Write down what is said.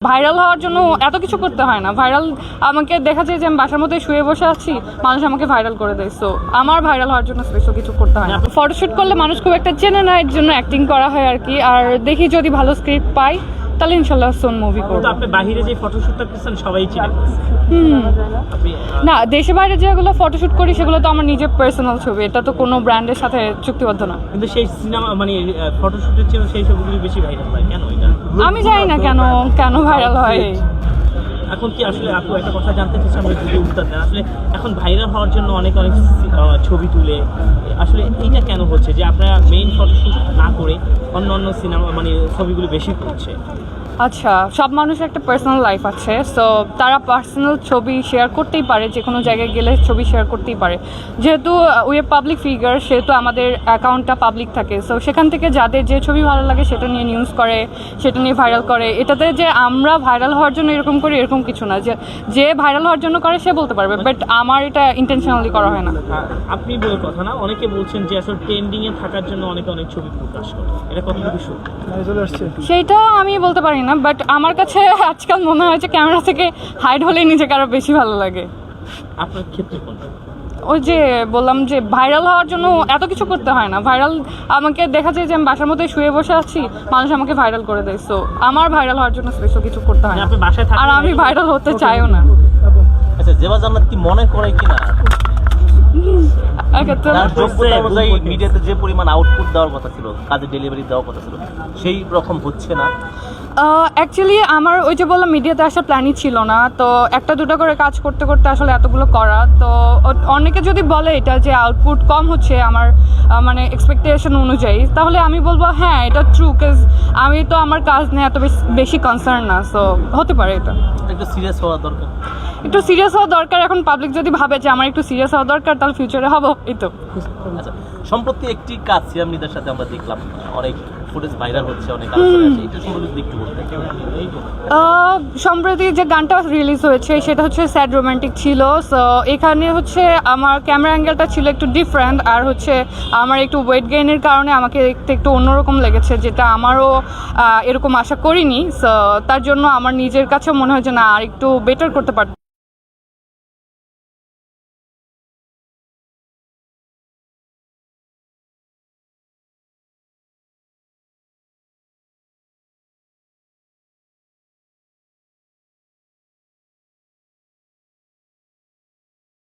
Viral হওয়ার জন্য এত কিছু করতে হয় না। ভাইরাল আমাকে দেখা যায় যে আমি বাসার মধ্যে শুয়ে বসে আছি, মানুষ আমাকে ভাইরাল করে দেয়। সো আমার ভাইরাল হওয়ার জন্য স্পেশাল কিছু করতে হয় না। ফটোশ্যুট করলে মানুষ খুব একটা চেনে না, এর জন্য অ্যাক্টিং করা হয় আর কি। আর দেখি যদি ভালো স্ক্রিপ্ট পাই তাহলে ইনশাল্লাহ সোন মুভি করব। আপনি বাইরে যে ফটোশুটটা করছেন সবাই চিনে। আপনি না, দেশে বাইরে যেগুলো ফটোশ্যুট করি সেগুলো তো আমার নিজের পার্সোনাল ছবি, এটা তো কোনো ব্র্যান্ডের সাথে চুক্তিবদ্ধ না। কিন্তু সেই সিনেমা মানে ফটোশুটের চেয়ে সেই ছবিগুলি বেশি ভাইরাল হয় কেন এটা? আমি জানি না কেন ভাইরাল হয়। এখন কি আসলে আপু একটা কথা জানতে চাচ্ছি, আমরা যদি উত্তর দেন, আসলে এখন ভাইরাল হওয়ার জন্য অনেক ছবি তুলে, আসলে এইটা কেন হচ্ছে যে আপনারা মেইন ফটোশুট না করে অন্য অন্য সিনেমা মানে ছবিগুলো বেশি করছে? আচ্ছা, সব মানুষের একটা পার্সোনাল লাইফ আছে, সো তারা পার্সোনাল ছবি শেয়ার করতেই পারে, যে কোনো জায়গায় গেলে ছবি শেয়ার করতেই পারে। যেহেতু উই এ পাবলিক ফিগার, সেহেতু আমাদের অ্যাকাউন্টটা পাবলিক থাকে। সো সেখান থেকে যাদের যে ছবি ভালো লাগে সেটা নিয়ে নিউজ করে, সেটা নিয়ে ভাইরাল করে। এটাতে যে আমরা ভাইরাল হওয়ার জন্য এরকম করি এরকম কিছু না, যে ভাইরাল হওয়ার জন্য করে সে বলতে পারবে, বাট আমার এটা ইন্টেনশনালি করা হয় না। আপনি বলে কথা না, অনেকে বলছেন যে আসলে ট্রেন্ডিংয়ে থাকার জন্য অনেকে অনেক ছবি প্রকাশ করে, এটা কতটুকু সত্যি? সেইটা আমি বলতে পারি না, বাট আমার কাছে আজকাল মনে হয় যে ক্যামেরা থেকে হাইড হলেই নিজেকে আরো বেশি ভালো লাগে। আপনার ক্ষেত্রে কোনটা? ওই যে বললাম যে ভাইরাল হওয়ার জন্য এত কিছু করতে হয় না। ভাইরাল আমাকে দেখা যায় যে আমি বাসার মধ্যে শুয়ে বসে আছি, মানুষ আমাকে ভাইরাল করে দেয়। সো আমার ভাইরাল হওয়ার জন্য স্পেশাল কিছু করতে হয় না, আপনি বাসায় থাকেন আর আমি ভাইরাল হতে চাইও না। আচ্ছা, জেবা জান্নাত কি মনে করে কিনা আগে তো তার যোগ্যতা অনুযায়ী মিডিয়াতে যে পরিমাণ আউটপুট দেওয়ার কথা ছিল, কাজে ডেলিভারি দেওয়ার কথা ছিল, সেই রকম হচ্ছে না? অ্যাকচুয়ালি আমার ওই যে বললাম মিডিয়াতে আসার প্ল্যানই ছিল না, তো একটা দুটো করে কাজ করতে করতে আসলে এতগুলো করা, তো অনেকে যদি বলে এটা যে আউটপুট কম হচ্ছে আমার মানে এক্সপেকটেশন অনুযায়ী, তাহলে আমি বলবো হ্যাঁ এটা ট্রু, বিকজ আমি তো আমার কাজ নিয়ে এত বেশি কনসার্ন না। সো হতে পারে এটা একটু সিরিয়াস হওয়া দরকার। একটু সিরিয়াস হওয়া দরকার। এখন পাবলিক যদি ভাবে যে আমার একটু সিরিয়াস হওয়া দরকার, তাহলে ফিউচারে হবো। এই তো। আচ্ছা, সম্প্রতি একটি কাজ সিয়াম নিদার সাথে আমরা দেখলাম, অনেক ফুটেজ ভাইরাল হচ্ছে, অনেক আলোচনা আছে, এটা সম্পর্কে যদি একটু বলতে। সম্প্রতি যে গানটা রিলিজ হয়েছে সেটা হচ্ছে স্যাড রোমান্টিক ছিল। সো এখানে হচ্ছে আমার ক্যামেরা অ্যাঙ্গেলটা ছিল একটু ডিফারেন্ট, আর হচ্ছে আমার একটু ওয়েট গেইনের কারণে আমাকে দেখতে একটু অন্যরকম লেগেছে, যেটা আমারও এরকম আশা করিনি। সো তার জন্য আমার নিজের কাছেও মনে হয় যে না, আর একটু বেটার করতে পারতাম।